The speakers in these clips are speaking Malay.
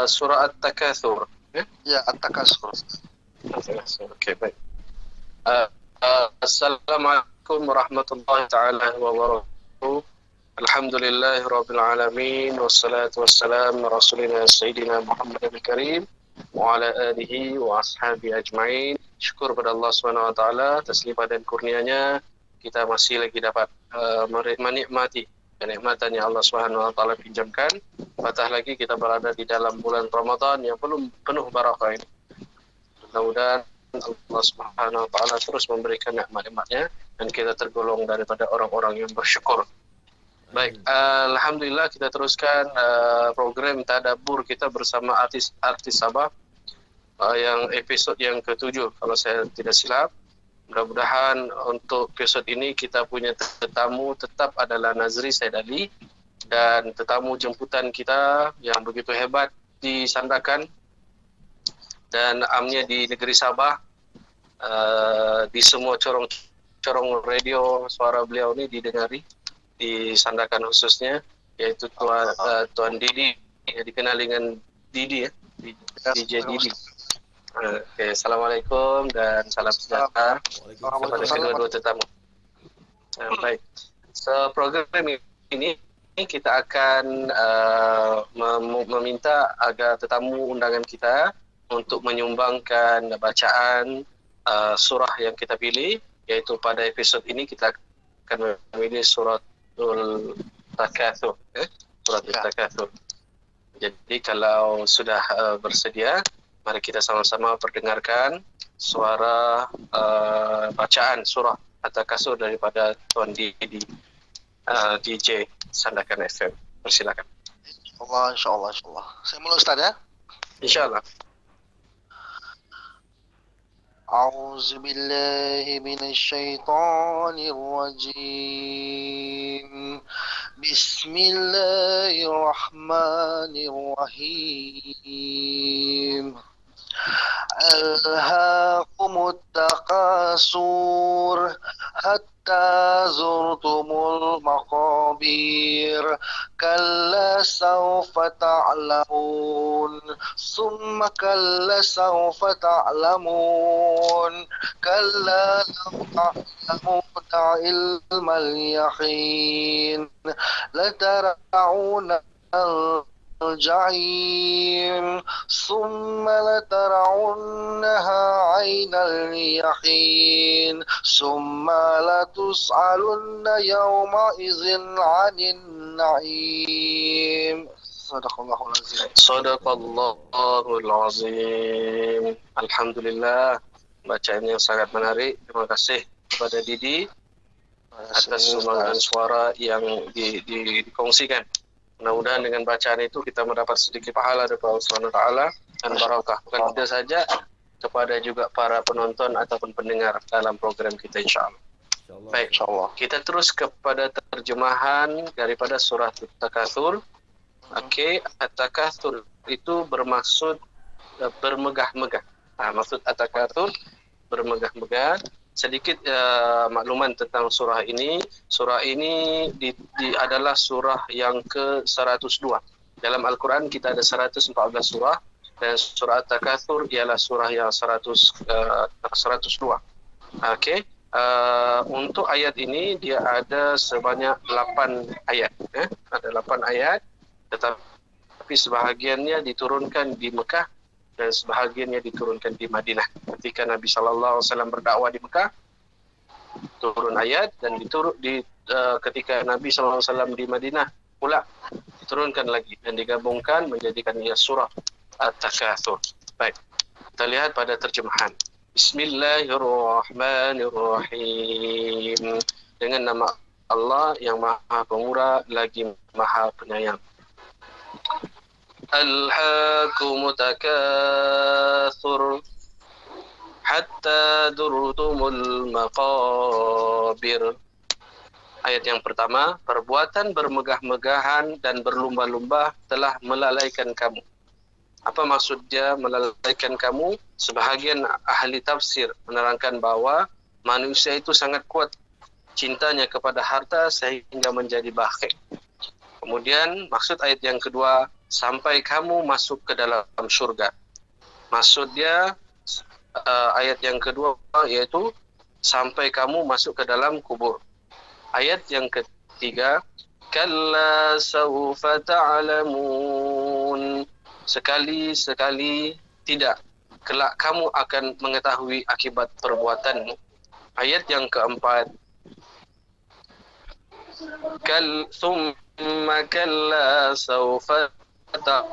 surah At-Takatsur. Ya, At-Takasur. Okey, baik. Assalamualaikum warahmatullahi taala wabarakatuh. Alhamdulillahi rabbil alamin wassalatu wassalamu ala rasulina sayyidina Muhammadin karim wa ala alihi wa ashabihi ajma'in. Syukur pada Allah Subhanahu wa taala atas limpah dan kurnianya kita masih lagi dapat menikmati kenikmatan yang Allah Subhanahu wa taala pinjamkan. Patah lagi kita berada di dalam bulan Ramadan yang belum penuh barakah ini. Mudah-mudahan Allah Subhanahu wa taala terus memberikan nikmat-nikmatnya dan kita tergolong daripada orang-orang yang bersyukur. Baik, alhamdulillah kita teruskan program tadabbur kita bersama artis Sabah yang episod yang ke-7 kalau saya tidak silap. Mudah-mudahan untuk episod ini kita punya tetamu tetap adalah Nazri Said Ali dan tetamu jemputan kita yang begitu hebat di Sandakan dan amnya di negeri Sabah. Di semua corong radio suara beliau ni didengari di Sandakan khususnya, yaitu Tuan Didi, dikenal dengan Didi ya, DJ Didi. Okay, Assalamualaikum dan salam sejahtera kepada kedua-dua tetamu. Baik, so program ini kita akan meminta agar tetamu undangan kita untuk menyumbangkan bacaan surah yang kita pilih, yaitu pada episod ini kita akan memilih suratul Takatsur, suratul Takatsur. Jadi kalau sudah bersedia, mari kita sama-sama perdengarkan suara bacaan surah At-Takatsur daripada Tuan Didi, DJ Sandakan FM. Persilakan. Insyaallah. Saya mulai Ustaz ya. Insyaallah. أعوذ بالله من الشيطان الرجيم بسم الله الرحمن الرحيم ألهاكم التكاثر حتى زرتم المقابر كلا سوف تعلمون ثم كلا سوف تعلمون كلا لو تعلمون علم اليقين لترون الجحيم ثم لترونها عين اليقين ثم لتسألن يومئذ عن النعيم. Sadaqallahul azim. Sadaqallahul azim. Alhamdulillah, bacaan yang sangat menarik. Terima kasih kepada Didi atas sumbangan suara yang dikongsikan. Mudah-mudahan dengan bacaan itu kita mendapat sedikit pahala dari Allah Subhanahu wa taala dan barakah bukan kita saja, kepada juga para penonton ataupun pendengar dalam program kita insyaallah. Baik, insyaallah. Kita terus kepada terjemahan daripada surah At-Takatsur. Okey, At-Takatsur itu bermaksud bermegah-megah. Maksud At-Takatsur bermegah-megah. Sedikit makluman tentang surah ini. Surah ini adalah surah yang ke-102. Dalam Al-Quran kita ada 114 surah dan surah At-Takatsur ialah surah yang 102. Okey. Untuk ayat ini dia ada sebanyak 8 ayat. Ada 8 ayat, tetapi sebahagiannya diturunkan di Mekah dan sebahagiannya diturunkan di Madinah. Ketika Nabi sallallahu alaihi wasallam berdakwah di Mekah, turun ayat, dan ketika Nabi sallallahu alaihi wasallam di Madinah pula diturunkan lagi dan digabungkan menjadikan ia surah At-Takatsur. Baik, kita lihat pada terjemahan. Bismillahirrahmanirrahim. Dengan nama Allah yang Maha Pemurah lagi Maha Penyayang. Alhaakum takatsur hatta zurtumul maqabir. Ayat yang pertama, perbuatan bermegah-megahan dan berlumba-lumba telah melalaikan kamu. Apa maksudnya melalaikan kamu? Sebahagian ahli tafsir menerangkan bahawa manusia itu sangat kuat cintanya kepada harta sehingga menjadi bakhil. Kemudian maksud ayat yang kedua, sampai kamu masuk ke dalam surga. Maksudnya ayat yang kedua yaitu sampai kamu masuk ke dalam kubur. Ayat yang ketiga, kalla sawfa ta'lamun. Sekali-sekali tidak, kelak kamu akan mengetahui akibat perbuatanmu. Ayat yang keempat, thumma kalla sawfa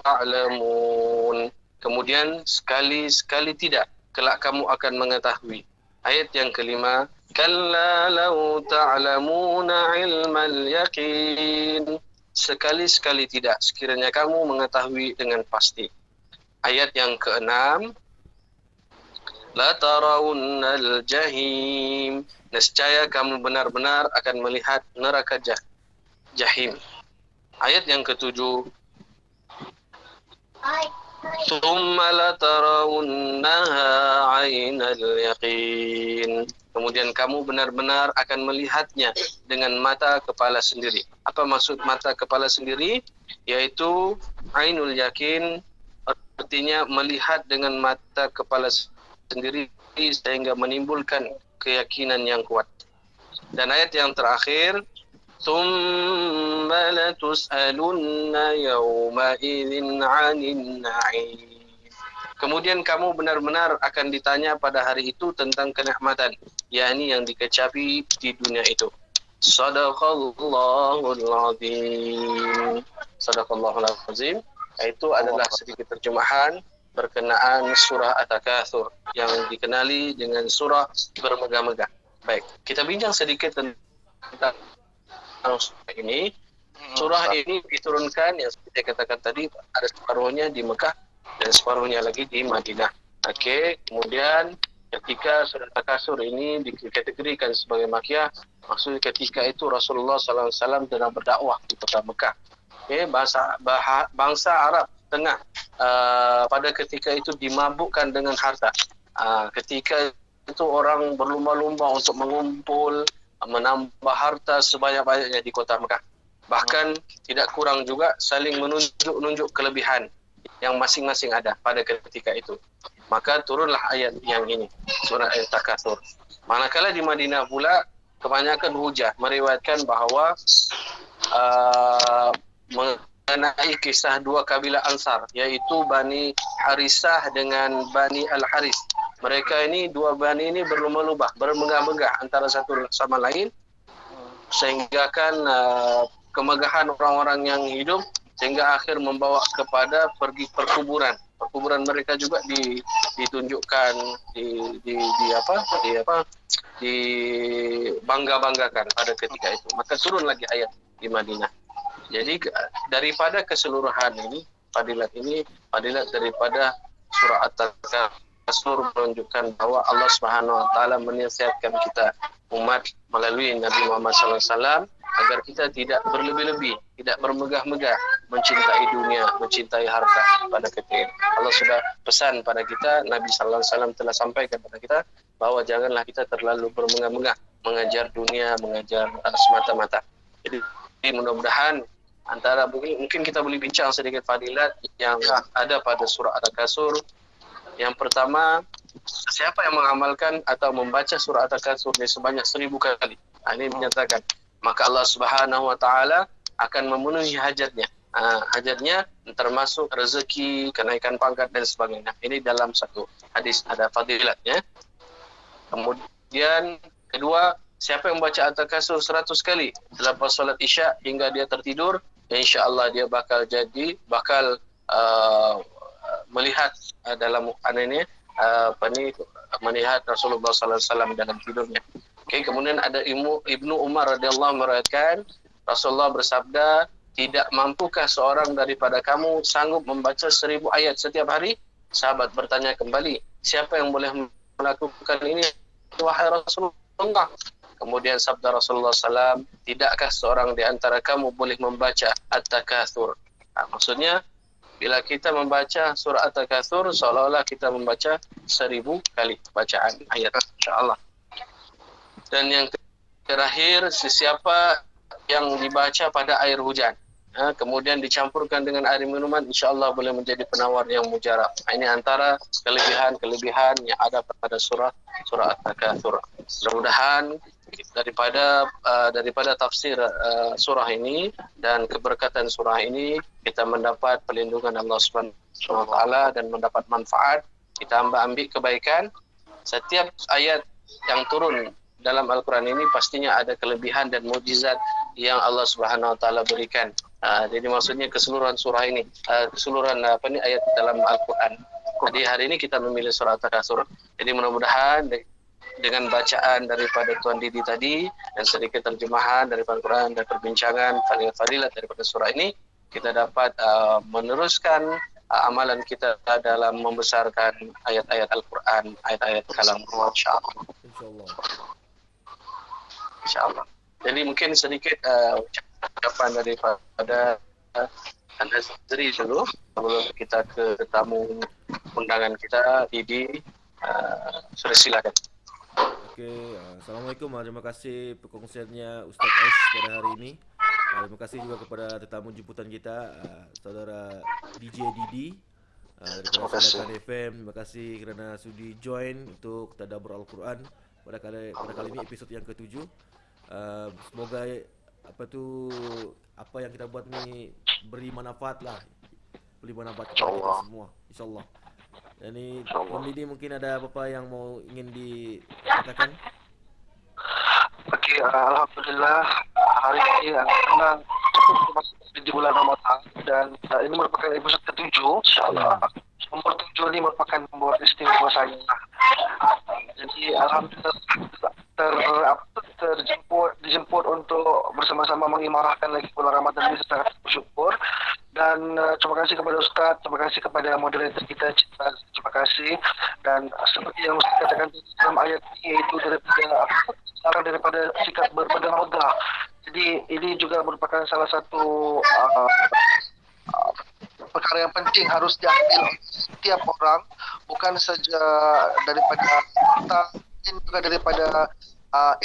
ta'lamun. Kemudian sekali-sekali tidak, kelak kamu akan mengetahui. Ayat yang kelima, kalla law ta'lamuna ilmal yaqin. Sekali-sekali tidak, sekiranya kamu mengetahui dengan pasti. Ayat yang keenam, la tarawunnal jahim. Nescaya kamu benar-benar akan melihat neraka jahim. Ayat yang ketujuh, thumma la tarawunnaha 'ainal yaqin. Kemudian kamu benar-benar akan melihatnya dengan mata kepala sendiri. Apa maksud mata kepala sendiri? Yaitu ainul yakin, artinya melihat dengan mata kepala sendiri sehingga menimbulkan keyakinan yang kuat. Dan ayat yang terakhir, thumma latus'alunna yawma'idhin 'anin na'im. Kemudian kamu benar-benar akan ditanya pada hari itu tentang kenikmatan, yakni yang dikecapi di dunia itu. Shadaqallahul azim. Shadaqallahul azim. Itu adalah sedikit terjemahan berkenaan surah At-Takatsur yang dikenali dengan surah bermegah-megah. Baik, kita bincang sedikit tentang surah ini. Surah ini diturunkan yang seperti saya katakan tadi, ada separuhnya di Mekah dan separuhnya lagi di Madinah. Oke, kemudian ketika surah At-Takatsur ini dikategorikan sebagai Makkiyah, maksudnya ketika itu Rasulullah SAW sedang berdakwah di kota Mekah. Oke, bangsa Arab Tengah pada ketika itu dimabukkan dengan harta. Ketika itu orang berlumba-lumba untuk mengumpul, menambah harta sebanyak-banyaknya di kota Mekah. Bahkan tidak kurang juga saling menunjuk kelebihan yang masing-masing ada pada ketika itu. Maka turunlah ayat yang ini, surah At-Takatsur. Manakala di Madinah pula, kebanyakan hujah meriwayatkan bahawa mengenai kisah dua kabilah Ansar, yaitu Bani Harisah dengan Bani Al-Haris. Mereka ini, dua bani ini berlumba-lumba, bermegah-megah antara satu sama lain, sehingga kan kemegahan orang-orang yang hidup sehingga akhir membawa kepada pergi perkuburan. Perkuburan mereka juga ditunjukkan, dibangga-banggakan pada ketika itu. Maka turun lagi ayat di Madinah. Jadi daripada keseluruhan ini, fadilat daripada surah At-Takatsur menunjukkan bahwa Allah Subhanahu wa taala menasihatkan kita umat melalui Nabi Muhammad SAW agar kita tidak berlebih-lebih, tidak bermegah-megah, mencintai dunia, mencintai harta pada ketika ini. Allah sudah pesan pada kita, Nabi SAW telah sampaikan kepada kita bahwa janganlah kita terlalu bermegah-megah, mengejar dunia, mengejar semata-mata. Jadi mudah-mudahan antara mungkin kita boleh bincang sedikit fadilat yang ada pada surah At-Takatsur. Yang pertama, siapa yang mengamalkan atau membaca surah At-Takatsur sebanyak 1000 kali, ini menyatakan maka Allah Subhanahu wa taala akan memenuhi hajatnya. Hajatnya termasuk rezeki, kenaikan pangkat dan sebagainya. Ini dalam satu hadis ada fadilatnya. Kemudian kedua, siapa yang membaca At-Takatsur 100 kali selepas solat Isya hingga dia tertidur, insya-Allah dia bakal melihat dalam melihat Rasulullah sallallahu alaihi wasallam dalam tidurnya. Okay, kemudian ada Ibnu Umar radhiyallahu meriwayatkan Rasulullah bersabda, tidak mampukah seorang daripada kamu sanggup membaca 1000 ayat setiap hari? Sahabat bertanya kembali, siapa yang boleh melakukan ini wahai Rasulullah? Kemudian sabda Rasulullah SAW, tidakkah seorang di antara kamu boleh membaca At-Takatsur? Maksudnya bila kita membaca surah At-Takatsur seolah-olah kita membaca 1000 kali bacaan ayat, insya-Allah. Dan yang terakhir, sesiapa yang dibaca pada air hujan. kemudian dicampurkan dengan air minuman, insya-Allah boleh menjadi penawar yang mujarab. Ini antara kelebihan-kelebihan yang ada pada surah At-Takatsur. Mudah-mudahan daripada tafsir surah ini dan keberkatan surah ini kita mendapat perlindungan Allah Subhanahu wa taala dan mendapat manfaat, kita ambil kebaikan. Setiap ayat yang turun dalam Al-Quran ini pastinya ada kelebihan dan mukjizat yang Allah Subhanahu wa taala berikan. Jadi maksudnya keseluruhan surah ini, keseluruhan ayat dalam Al-Quran. Jadi hari ini kita memilih surah At-Takatsur. Jadi mudah-mudahan dengan bacaan daripada Tuan Didi tadi dan sedikit terjemahan daripada Al-Quran dan perbincangan fadilat daripada surah ini, kita dapat meneruskan amalan kita dalam membesarkan ayat-ayat Al-Quran, ayat-ayat kalam Allah, insya-Allah. InsyaAllah. InsyaAllah. Jadi mungkin sedikit ucapan daripada Nazri dulu sebelum kita ke tamu undangan kita, Didi. Sudah silakan. Okey, Assalamualaikum. Terima kasih perkongsiannya Ustaz Ash pada hari ini. Terima kasih juga kepada tetamu jemputan kita, saudara DJ Didi daripada Sadakan FM. Terima kasih kerana sudi join untuk tadabbur Al-Quran pada kali ini episod yang ke-7. Semoga apa yang kita buat ni beri manfaat lah, beri manfaat kepada kita semua, insyaAllah. Dan ni Om Didi mungkin ada apa-apa yang ingin dikatakan? Okey, alhamdulillah hari ini senang cukup masuk di bulan Ramadan dan ini merupakan episod ke-7, insya-Allah. Nombor 7 ini merupakan nombor istimewa saya. Jadi alhamdulillah dijemput untuk bersama-sama mengimarahkan lagi bulan Ramadan ini, sangat bersyukur. Dan terima kasih kepada Ustaz, terima kasih kepada moderator kita, terima kasih. Dan seperti yang Ustaz katakan dalam ayat ini, iaitu daripada sikap berpegang-pegang. Jadi ini juga merupakan salah satu perkara yang penting harus diambil setiap orang, bukan saja daripada kita, juga daripada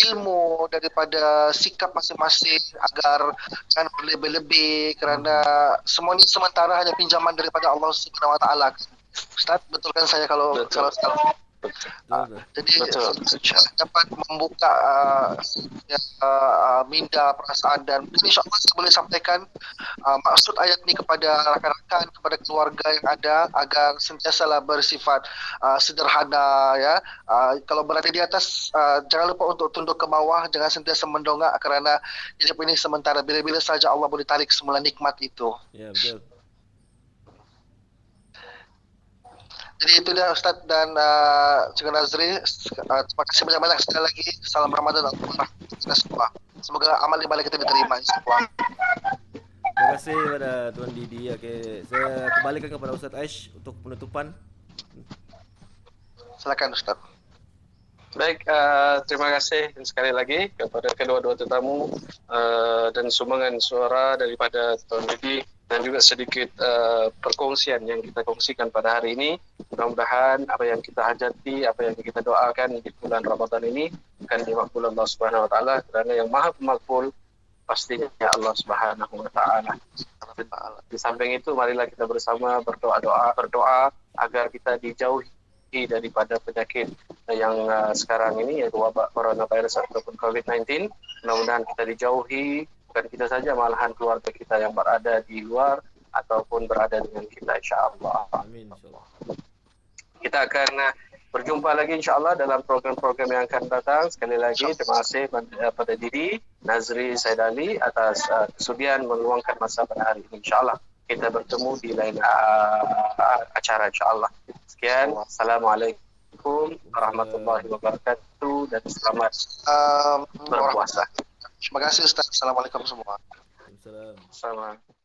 ilmu, daripada sikap masing-masing, agar jangan berlebih-lebih, kerana semua ini sementara hanya pinjaman daripada Allah Subhanahu wa taala. Ustaz, betulkan saya kalau jadi dapat membuka minda perasaan, dan insyaAllah saya boleh sampaikan maksud ayat ini kepada rakan-rakan, kepada keluarga yang ada, agar sentiasalah bersifat sederhana, ya. Kalau berada di atas, jangan lupa untuk tunduk ke bawah, jangan sentiasa mendongak, kerana hidup ini sementara, bila-bila saja Allah boleh tarik semula nikmat itu. Ya, betul. Jadi itu dia Ustaz dan Cik Nazri. Terima kasih banyak-banyak sekali lagi. Salam Ramadan untuk kita semua. Semoga amal ibadah kita diterima semua. Terima kasih kepada Tuan Didi. Okey, saya kembalikan kepada Ustaz Aish untuk penutupan. Silakan Ustaz. Baik, terima kasih sekali lagi kepada kedua-dua tetamu dan sumbangan suara daripada Tuan Didi dan juga sedikit perkongsian yang kita kongsikan pada hari ini. Mudah-mudahan apa yang kita hajati, apa yang kita doakan di bulan Ramadan ini akan dimakbul Allah Subhanahu wa taala, kerana yang Maha Pemakbul pastinya Allah Subhanahu wa taala. Di samping itu, marilah kita bersama berdoa agar kita dijauhi daripada penyakit yang sekarang ini, yaitu wabak coronavirus ataupun COVID-19. Mudah-mudahan kita dijauhi, bukan kita saja, malahan keluarga kita yang berada di luar ataupun berada dengan kita, insya-Allah. Amin, insya-Allah. Kita akan berjumpa lagi insya-Allah dalam program-program yang akan datang. Sekali lagi terima kasih pada Didi, Nazri, Said Ali atas kesudian meluangkan masa pada hari ini. Insya-Allah kita bertemu di lain acara, insya-Allah. Sekian, assalamualaikum warahmatullahi wabarakatuh dan selamat berpuasa. Terima kasih Ustaz. Assalamualaikum semua. Waalaikumsalam. Sama.